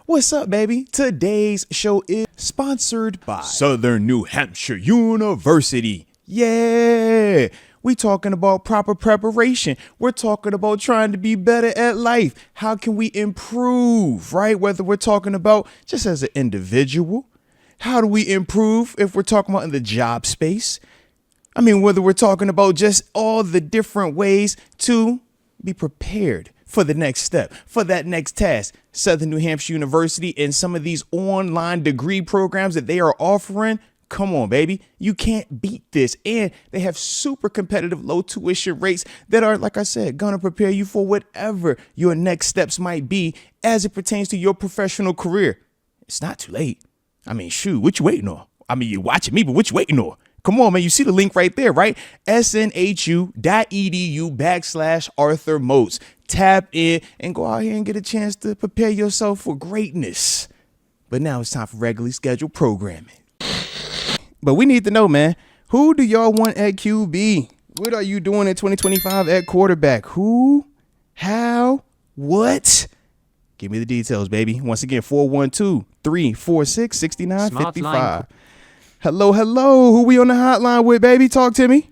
What's up, baby? Today's show is sponsored by Southern New Hampshire University. Yeah, we talking about proper preparation. We're talking about trying to be better at life. How can we improve, right? Whether we're talking about just as an individual, how do we improve if we're talking about in the job space? I mean, whether we're talking about just all the different ways to be prepared for the next step, for that next task. Southern New Hampshire University and some of these online degree programs that they are offering. Come on, baby. You can't beat this. And they have super competitive low tuition rates that are, like I said, going to prepare you for whatever your next steps might be as it pertains to your professional career. It's not too late. I mean, shoot, what you waiting on? I mean, you're watching me, but what you waiting on? Come on, man. You see the link right there, right? snhu.edu/Arthur Moats. Tap in and go out here and get a chance to prepare yourself for greatness. But now it's time for regularly scheduled programming. But we need to know, man, who do y'all want at QB? What are you doing in 2025 at quarterback? Who? How? What? Give me the details, baby. Once again, 412-346-6955. Hello. Who we on the hotline with, baby? Talk to me.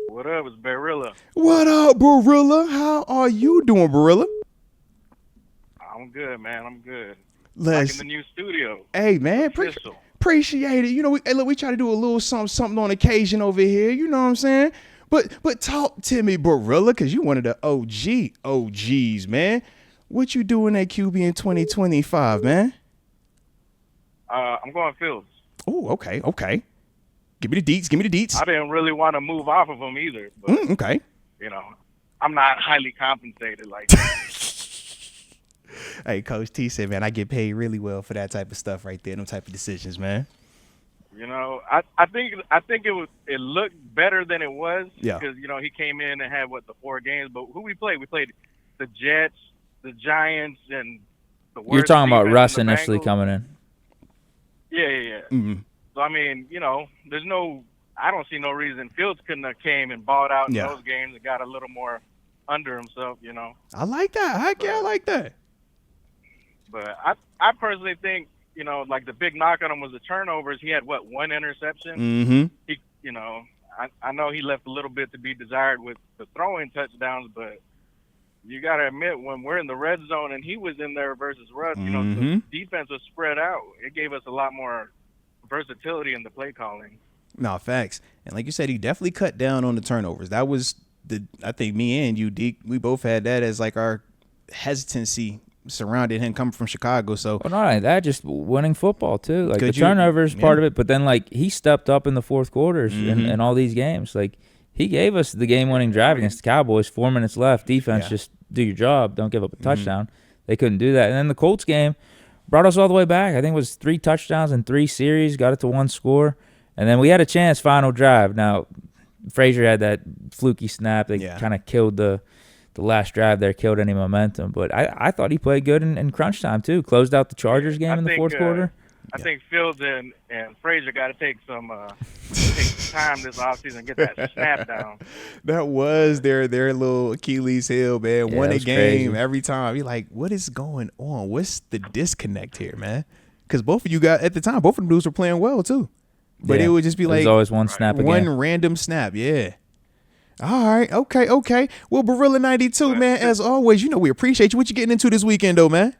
What up? It's Barilla. What up, Barilla? How are you doing, Barilla? I'm good, man. I'm good. Let's. Like in the new studio. Hey, man. Appreciate it. You know, we try to do a little something on occasion over here. You know what I'm saying? But talk to me, Barilla, because you one of the OGs, man. What you doing at QB in 2025, man? I'm going Fields. Oh, okay. Give me the deets. I didn't really want to move off of him either. But, okay. You know, I'm not highly compensated like that. Hey, Coach T said, man, I get paid really well for that type of stuff right there, them type of decisions, man. You know, I think it looked better than it was. Yeah. Because, you know, he came in and had, the 4 games. But who we played? We played the Jets, the Giants, and the worst. You're talking about defense Russ in the initially Bengals. coming in. Yeah. Mm-hmm. So, I mean, you know, I don't see no reason Fields couldn't have came and balled out in those games and got a little more under himself, you know. I like that. Heck yeah, I like that. But I personally think, you know, like the big knock on him was the turnovers. He had, 1 interception? Mm-hmm. He, you know, I know he left a little bit to be desired with the throwing touchdowns, but you got to admit, when we're in the red zone and he was in there versus Russ, you know, the defense was spread out. It gave us a lot more versatility in the play calling. No, facts. And like you said, he definitely cut down on the turnovers. That was I think me and you, Deke, we both had that as like our hesitancy surrounding him coming from Chicago. So Well, not only that, just winning football too. Like the Could you- turnovers part yeah. of it, but then like he stepped up in the fourth quarters in all these games. Like he gave us the game-winning drive against the Cowboys. 4 minutes left. Defense, just do your job. Don't give up a touchdown. They couldn't do that. And then the Colts game brought us all the way back. I think it was 3 touchdowns in 3 series. Got it to 1 score. And then we had a chance final drive. Now, Frazier had that fluky snap that kind of killed the last drive there, killed any momentum. But I thought he played good in crunch time, too. Closed out the Chargers game in the fourth quarter. I think Fields and Frazier got to take some time this offseason and get that snap down. that was their little Achilles heel, man. Yeah, Won a it was game crazy. every time. You're like, what is going on? What's the disconnect here, man? Because both of you got, at the time, both of them dudes were playing well, too. But it would just be like there's always one snap one again. random snap, yeah. All right, okay. Well, Barilla 92, man, as always, you know we appreciate you. What you getting into this weekend, though, man?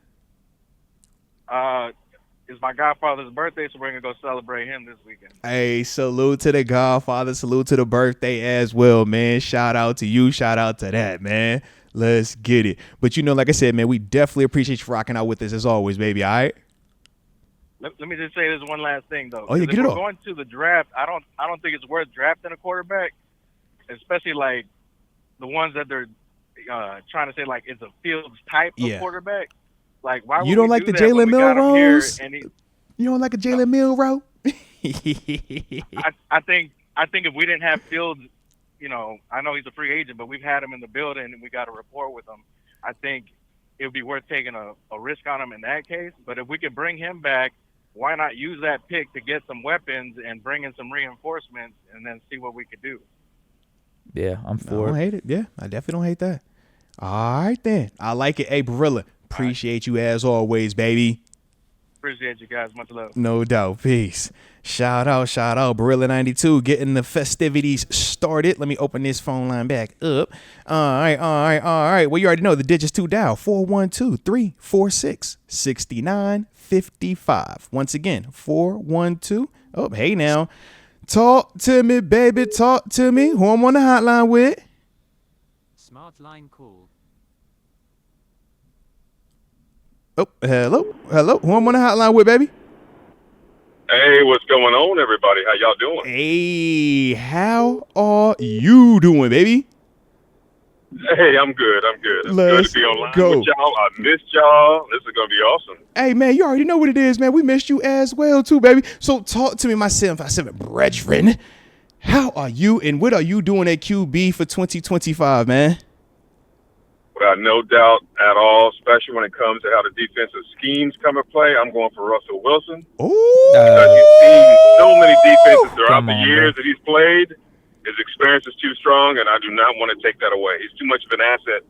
It's my godfather's birthday, so we're going to go celebrate him this weekend. Hey, salute to the Godfather, salute to the birthday as well, man. Shout out to you, shout out to that, man. Let's get it. But, you know, like I said, man, we definitely appreciate you for rocking out with us as always, baby, all right? Let me just say this one last thing, though. Oh, yeah, get it if off. we're going to the draft, I don't think it's worth drafting a quarterback, especially like the ones that they're trying to say like it's a Fields type of quarterback. Like, why would You don't we like do the that when Jalen we got him here Milrose? and You don't like a Jalen Milroe? I think if we didn't have Fields, you know, I know he's a free agent, but we've had him in the building and we got a rapport with him. I think it would be worth taking a risk on him in that case. But if we could bring him back, why not use that pick to get some weapons and bring in some reinforcements and then see what we could do? Yeah, I'm I for don't it. hate it. Yeah, I definitely don't hate that. All right, then. I like it. Hey, Barilla, Appreciate you as always, baby. Appreciate you guys. Much love. No doubt. Peace. Shout out. Barilla92 getting the festivities started. Let me open this phone line back up. All right. Well, you already know the digits to dial. 412-346-6955. Once again, 412. Oh, hey now. Talk to me, baby. Talk to me. Who I'm on the hotline with? Smart line call. Oh, hello. Who I'm on the hotline with, baby? Hey, what's going on, everybody? How y'all doing? Hey, how are you doing, baby? Hey, I'm good. It's Let's good to be online go. with y'all. I missed y'all. This is going to be awesome. Hey, man, you already know what it is, man. We missed you as well, too, baby. So talk to me, my 757 brethren. How are you, and what are you doing at QB for 2025, man? Without no doubt at all, especially when it comes to how the defensive schemes come into play, I'm going for Russell Wilson. Oh, Because you've seen so many defenses throughout Come the on, years bro. that he's played. His experience is too strong, and I do not want to take that away. He's too much of an asset.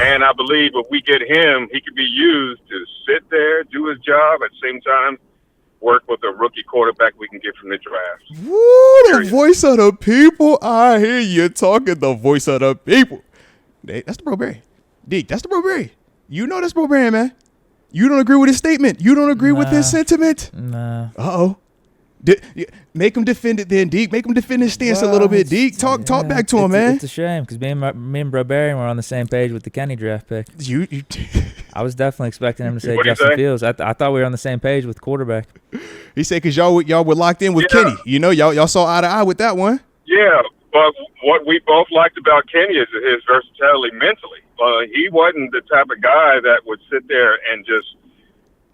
And I believe if we get him, he could be used to sit there, do his job, at the same time, work with a rookie quarterback we can get from the draft. woo, the voice of the people. I hear you talking the voice of the people. Hey, that's the Bro Berry. Deke, that's the Bro Berry. You know that's Bro Berry, man. You don't agree with his statement. You don't agree with his sentiment. Nah. Uh-oh. Make him defend it then, Deke. Make him defend his stance a little bit, Deke. Talk back to him, man. It's a shame because me and Bro Barry were on the same page with the Kenny draft pick. You I was definitely expecting him to say What'd he Justin say? Fields. I thought we were on the same page with quarterback. He said because y'all were locked in with Yeah. Kenny. You know, y'all saw eye to eye with that one. Yeah, but what we both liked about Kenny is his versatility mentally. He wasn't the type of guy that would sit there and just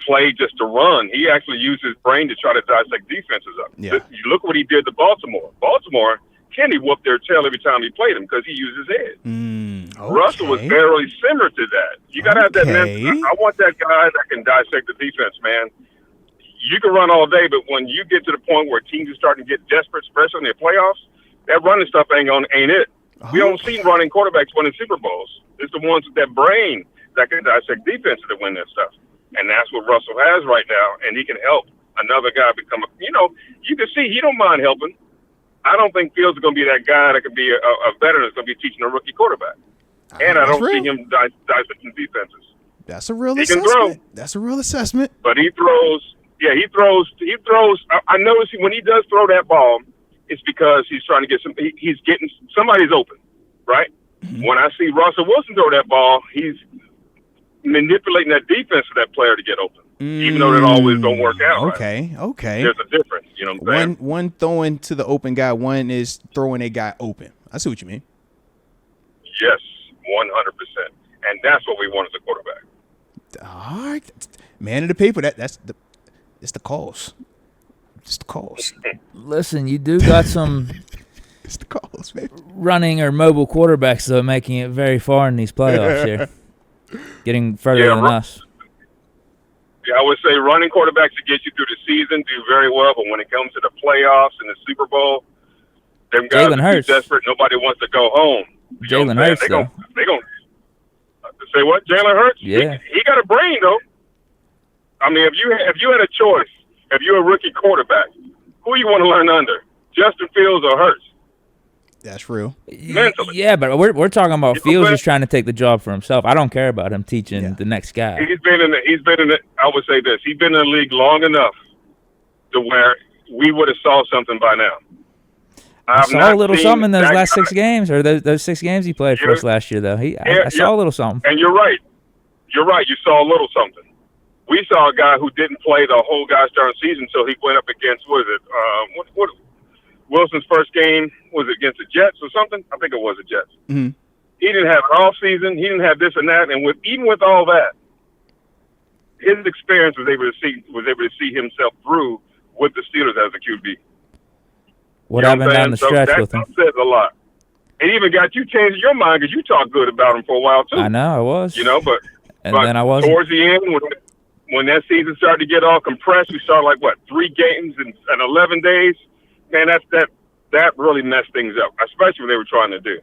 play just to run. He actually used his brain to try to dissect defenses up. Yeah. You look what he did to Baltimore. Kenny whooped their tail every time he played him because he used his head. Okay. Russell was very similar to that. You got to have that Okay. mental. I want that guy that can dissect the defense, man. You can run all day, but when you get to the point where teams are starting to get desperate, especially in the playoffs, that running stuff ain't it. We don't see running quarterbacks winning Super Bowls. It's the ones with that brain that can dissect defenses that win that stuff. And that's what Russell has right now, and he can help another guy become you can see he don't mind helping. I don't think Fields is going to be that guy that could be a veteran that's going to be teaching a rookie quarterback. And I That's don't real. see him dissecting defenses. That's a real He can assessment. throw. That's a real assessment. But he throws. I notice when he does throw that ball, it's because he's trying to get he's getting somebody's open, right? Mm-hmm. When I see Russell Wilson throw that ball, he's manipulating that defense for that player to get open, even though that always don't work out. Right? Okay. There's a difference, you know what I'm saying? One throwing to the open guy, one is throwing a guy open. I see what you mean. Yes, 100%, and that's what we want as a quarterback. All right, man of the people. It's the cause. It's the cause. Listen, you do got some It's the cause, baby. running or mobile quarterbacks, though, making it very far in these playoffs here. Getting further Yeah, than us. Yeah, I would say running quarterbacks to get you through the season do very well, but when it comes to the playoffs and the Super Bowl, them guys Jalen are Hurts. too desperate. Nobody wants to go home. You know Jalen what I'm Hurts, saying? though. They gon' say what? Jalen Hurts? Yeah. He got a brain though. I mean, if you had a choice, if you're a rookie quarterback, who you want to learn under? Justin Fields or Hurts? That's real. Mentally. Yeah, but we're talking about You know Fields what? just trying to take the job for himself. I don't care about him teaching Yeah. the next guy. He's been in the. I would say this: he's been in the league long enough to where we would have saw something by now. I I've saw not a little seen something in those that last guy. 6 games, or those 6 games he played for Yeah. us last year, though. I Yeah, saw a little something. And you're right. You're right. You saw a little something. We saw a guy who didn't play the whole gosh darn season until he went up against what Wilson's first game was it against the Jets or something? I think it was the Jets. Mm-hmm. He didn't have an off season. He didn't have this and that. And even with all that, his experience was able to see himself through with the Steelers as a QB. What You know happened I'm down the saying? stretch that with him? says a lot. It even got you changing your mind because you talked good about him for a while too. I know I was. You know, but then I wasn't. towards the end, when that season started to get all compressed, we started 3 games in 11 days. Man, that really messed things up, especially when they were trying to do.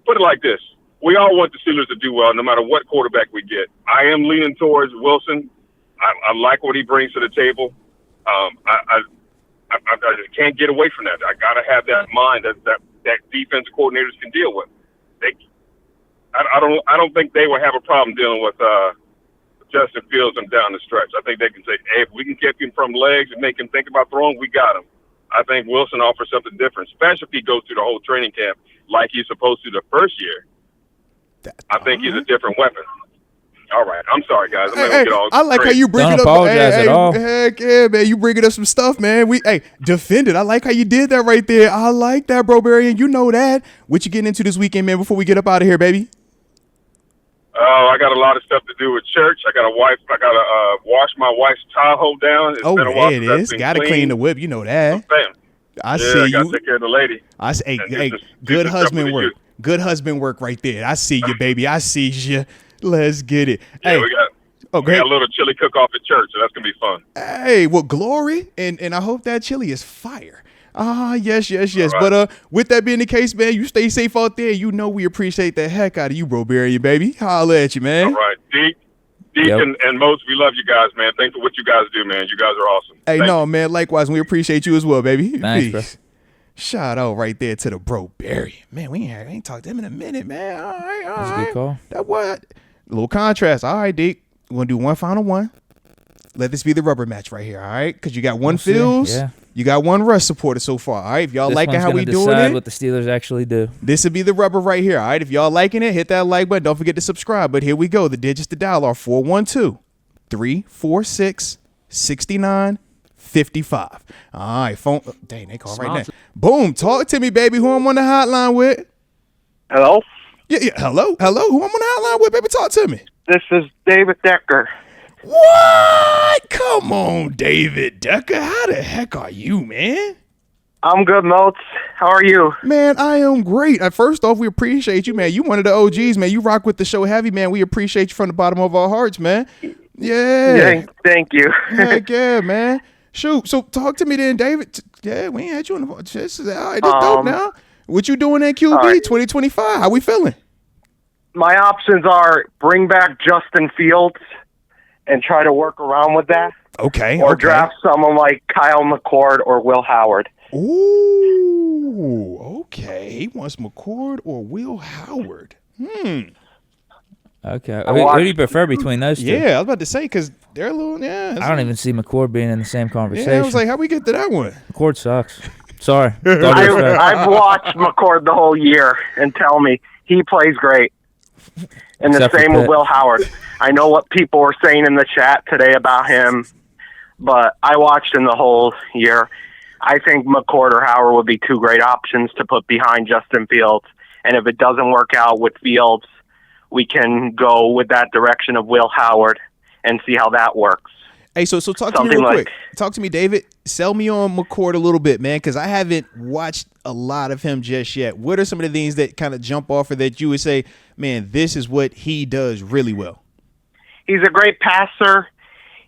Put it like this: we all want the Steelers to do well, no matter what quarterback we get. I am leaning towards Wilson. I like what he brings to the table. I just can't get away from that. I got to have that mind that defense coordinators can deal with. I don't think they will have a problem dealing with Justin Fields and down the stretch. I think they can say, hey, if we can get him from legs and make him think about throwing, we got him. I think Wilson offers something different, especially if he goes through the whole training camp like he's supposed to the first year. I think he's a different weapon. All right. I'm sorry, guys. I'm not gonna get all I like crazy. how you bring Don't it up. apologize at all. Heck yeah, man. You bringing up some stuff, man. Defend it. I like how you did that right there. I like that, bro, Barry, and you know that. What you getting into this weekend, man, before we get up out of here, baby? I got a lot of stuff to do with church. I got a wife. I got to wash my wife's Tahoe down. It's been a while it since that's is. been Got to clean the whip. You know that. Bam. I Yeah, see I got to you. take care of the lady. I say, And hey, this is good stuff husband with work. you. Good husband work right there. I see you, baby. I see you. Let's get it. Yeah, Hey, we got okay. a little chili cook-off at church, so that's going to be fun. Hey, well, glory, and I hope that chili is fire. Yes. All right. But with that being the case, man, you stay safe out there. You know we appreciate the heck out of you, bro, Barry, baby. Holla at you, man. All right. Deke Yep. and Mose, we love you guys, man. Thanks for what you guys do, man. You guys are awesome. Hey, Thank no, you. man, likewise, we appreciate you as well, baby. Thanks, Peace. Shout out right there to the bro, Barry. Man, we ain't talked to him in a minute, man. All right. That's a good call. That what? A little contrast. All right, Deke. We're going to do one final one. Let this be the rubber match right here, all right? Because you got one see. Fields. Yeah. You got one Russ supporter so far, all right? If y'all This liking one's how gonna we doing decide it, what the Steelers actually do. this will be the rubber right here, all right? If y'all liking it, hit that like button. Don't forget to subscribe. But here we go. The digits to dial are 412-346-6955. All right, phone. Dang, they call right now. Boom. Talk to me, baby. Who I'm on the hotline with? Hello, Yeah. Hello. Who I'm on the hotline with, baby? Talk to me. this is David Decker. What? Come on, David Decker. How the heck are you, man? I'm good, Motes. How are you? Man, I am great. First off, we appreciate you, man. You one of the OGs, man. You rock with the show heavy, man. We appreciate you from the bottom of our hearts, man. Yeah. Thank you. Heck yeah, man. Shoot. So talk to me then, David. Yeah, we ain't had you on the this is all right, this dope now. What you doing in QB right. 2025? How we feeling? My options are bring back Justin Fields and try to work around with that, Okay. or draft someone like Kyle McCord or Will Howard. Ooh, okay. He wants McCord or Will Howard. Okay. I Who do you watched- prefer between those two? Yeah, I was about to say because they're a little. Yeah, I don't even see McCord being in the same conversation. Yeah, I was like, how we get to that one? McCord sucks. Sorry. All due respect. I've watched McCord the whole year, and tell me he plays great. And Except the for same with Pitt. Will Howard. I know what people were saying in the chat today about him, but I watched him the whole year. I think McCord or Howard would be two great options to put behind Justin Fields. And if it doesn't work out with Fields, we can go with that direction of Will Howard and see how that works. Hey, so talk to me Something real like- quick. Talk to me, David. Sell me on McCord a little bit, man, because I haven't watched a lot of him just yet. What are some of the things that kind of jump off or that you would say, man, this is what he does really well? He's a great passer.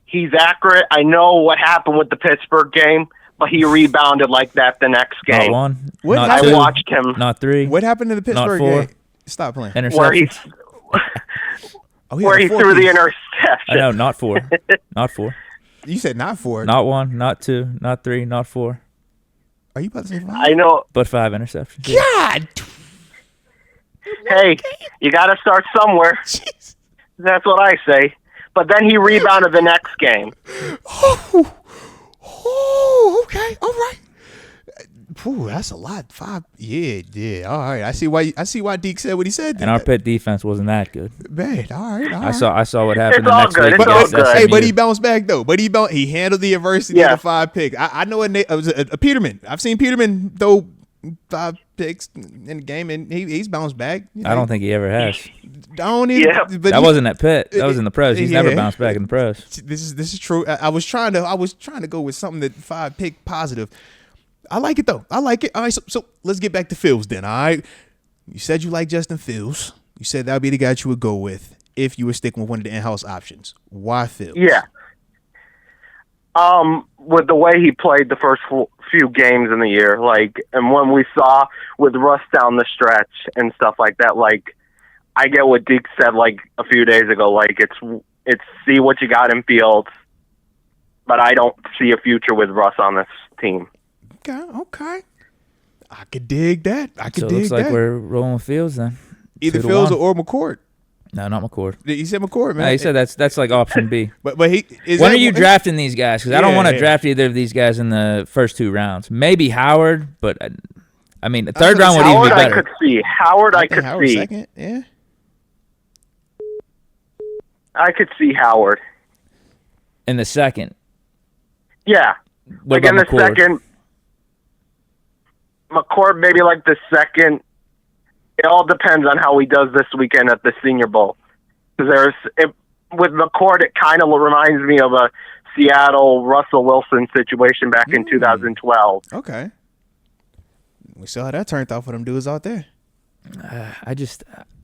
He's accurate. I know what happened with the Pittsburgh game, but he rebounded like that the next Not game. one. What Not happened- two. I watched him Not three. What happened in the Pittsburgh four. game? Stop playing. where he Interceptions. Oh, he where had he a threw the piece. interception. I know. Not four. Not four. You said not four. Not one. Not two. Not three. Not four. Are you about to say five? I know. But 5 interceptions. God. Hey, you got to start somewhere. Jeez. That's what I say. But then he rebounded the next game. Oh, okay. All right. Ooh, that's a lot. 5. Yeah. All right. I see why Deke said what he said. And our Pitt defense wasn't that good. Man, all right. I saw what happened It's the all next good, week. it's all against good. Hey, but SMU. he bounced back though. He handled the adversity Yeah. of the 5 picks. I know it was a Peterman. I've seen Peterman throw 5 picks in the game, and he's bounced back. I don't think he ever has. I don't even. Yeah. But That wasn't at Pitt. That was in the pros. He's never Yeah. bounced back in the pros. This is true. I was trying to go with something that 5 pick positive. I like it though. I like it. All right, so let's get back to Fields then. All right. You said you like Justin Fields. You said that would be the guy you would go with if you were sticking with one of the in-house options. Why Fields? Yeah. With the way he played the first few games in the year, and when we saw with Russ down the stretch and stuff like that, I get what Deke said like a few days ago. Like it's see what you got in Fields, but I don't see a future with Russ on this team. Okay. I could dig that. So it looks like we're rolling with Fields then. Either Fields or McCord. No, not McCord. He said McCord, man. No, he said that's like option B. but he is. When are you drafting these guys? Because I don't want to draft either of these guys in the first 2 rounds. Maybe Howard, but I mean, the third round would even be better. I could see Howard. I could see second. Yeah. I could see Howard In the second. Yeah. What like in about the McCord? second. McCord maybe like the second. It all depends on how he does this weekend at the Senior Bowl. Because with McCord, it kind of reminds me of a Seattle Russell Wilson situation back in 2012. Okay. We saw how that turned out for them dudes out there.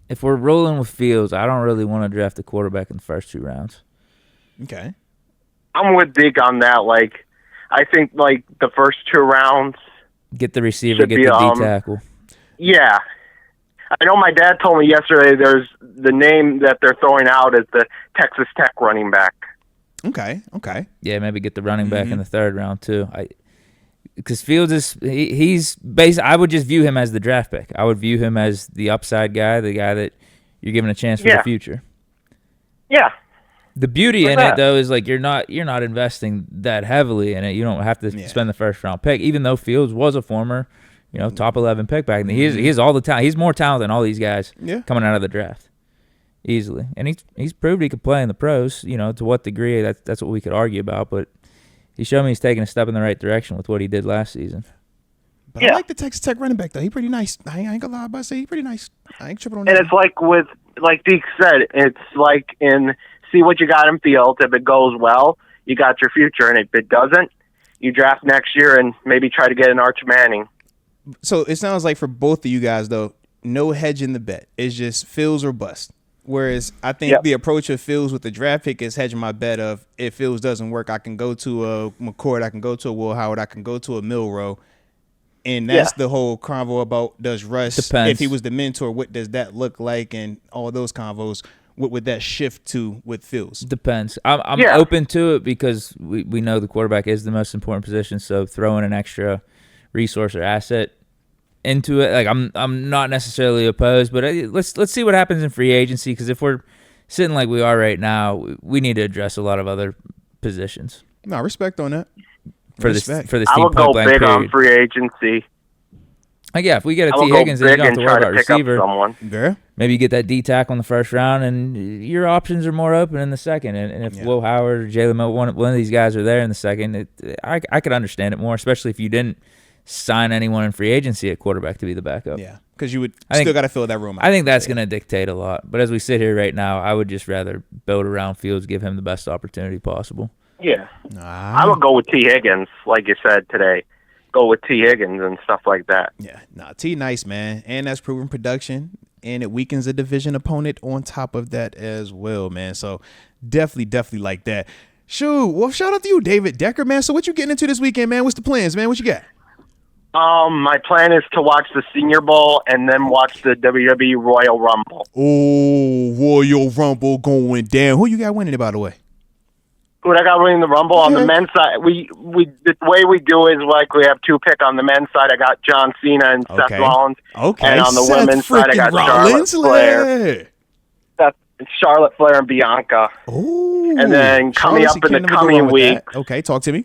If we're rolling with Fields, I don't really want to draft a quarterback in the first 2 rounds. Okay. I'm with Deke on that. Like, I think like the first 2 rounds. Get the receiver, get the D tackle. Yeah. I know my dad told me yesterday there's the name that they're throwing out is the Texas Tech running back. Okay. Yeah, maybe get the running back in the 3rd round too. Because Fields he's based. I would just view him as the draft pick. I would view him as the upside guy, the guy that you're giving a chance for the future. Yeah. The beauty in it though is like you're not investing that heavily in it. You don't have to spend the first round pick, even though Fields was a former, top 11 pick back. And he has all the talent. He's more talented than all these guys coming out of the draft, easily. And he's proved he could play in the pros. To what degree? That's what we could argue about. But he showed me he's taking a step in the right direction with what he did last season. But I like the Texas Tech running back though. He's pretty nice. I ain't gonna lie about say he's pretty nice. I ain't tripping on that. And it's like Deke said, it's like in see what you got in Fields. If it goes well, you got your future. And if it doesn't, you draft next year and maybe try to get an Arch Manning. So it sounds like for both of you guys, though, no hedge in the bet. It's just Fields or bust. Whereas I think the approach of Fields with the draft pick is hedging my bet of if Fields doesn't work, I can go to a McCord, I can go to a Will Howard, I can go to a Milroe. And that's the whole convo about does Russ, Depends. if he was the mentor, what does that look like? And all those convos. What would that shift to with Fields? Depends. I'm open to it because we know the quarterback is the most important position. So throwing an extra resource or asset into it, like I'm not necessarily opposed. But let's see what happens in free agency, because if we're sitting like we are right now, we need to address a lot of other positions. No, respect on that. For this I team will go pipeline big period. on free agency. Like, if we get a I will T. go Higgins, then you big don't have and to try worry to about pick up receiver. someone. Girl. Maybe you get that D tackle in the first round, and your options are more open in the second. And if Will Howard or Jalen Milton, one of these guys are there in the second, I could understand it more, especially if you didn't sign anyone in free agency at quarterback to be the backup. Yeah, because you would still got to fill that room out. I think that's going to dictate a lot. But as we sit here right now, I would just rather build around Fields, give him the best opportunity possible. Yeah. I will go with T. Higgins, like you said today. Go with T. Higgins and stuff like that. Yeah, T nice, man. And that's proven production, and it weakens a division opponent on top of that as well, man. So definitely like that. Shoot, well, shout out to you, David Decker, man. So what you getting into this weekend, man? What's the plans, man? What you got? My plan is to watch the Senior Bowl and then watch the WWE Royal Rumble. Oh, Royal Rumble going down. Who you got winning it, by the way? Who I got winning the Rumble on the men's side? We the way we do is like we have 2 pick on the men's side. I got John Cena and Seth Rollins. Okay. And on the Seth women's side, I got Rollins, Charlotte Flair. Charlotte Flair and Bianca. Oh. And then coming up in the coming weeks. Okay, talk to me.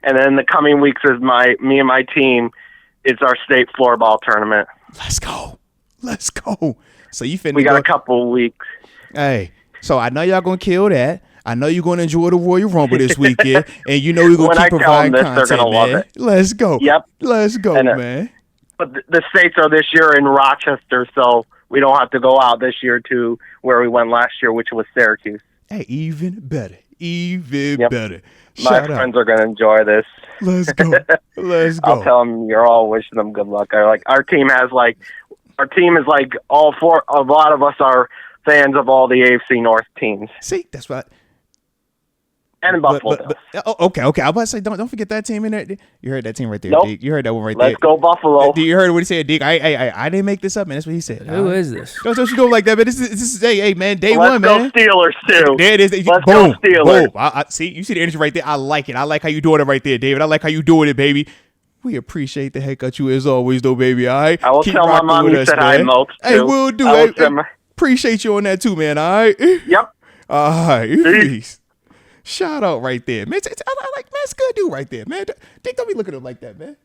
And then the coming weeks is me and my team. It's our state floorball tournament. Let's go. So you finna We got a couple weeks. Hey, so I know y'all gonna kill that. I know you're gonna enjoy the Royal Rumble this weekend, and you know we're gonna keep providing content, they're gonna man. love it. Let's go. Yep. Let's go, man. But the states are this year in Rochester, so we don't have to go out this year to where we went last year, which was Syracuse. Hey, even better. Better. My friends are gonna enjoy this. Let's go. I'll tell them you're all wishing them good luck. Our team is like all 4. A lot of us are fans of all the AFC North teams. See, that's what. And Buffalo Bills. Okay. I was about to say, don't forget that team in there. You heard that team right there, Nope. Deke. You heard that one right there. Let's go Buffalo. You heard what he said, Deke. I didn't make this up, man. That's what he said. Who is this? Don't you do it like that, man. This is hey, man, day Let's one, go man. Steelers, too. There it is. Let's Boom. go Steelers. Boom. I see, you see the energy right there. I like it. I like how you doing it right there, David. I like how you doing it, baby. We appreciate the heck out you as always, though, baby. All right. I will Keep tell my rocking mom with you us, said hi, man. Mokes, Hey, too. we'll do I will it. send my- Appreciate you on that too, man. All right. Yep. All right. Peace. Shout out right there, man. I like, man, it's a good dude right there, man. Dick, don't be looking at him like that, man.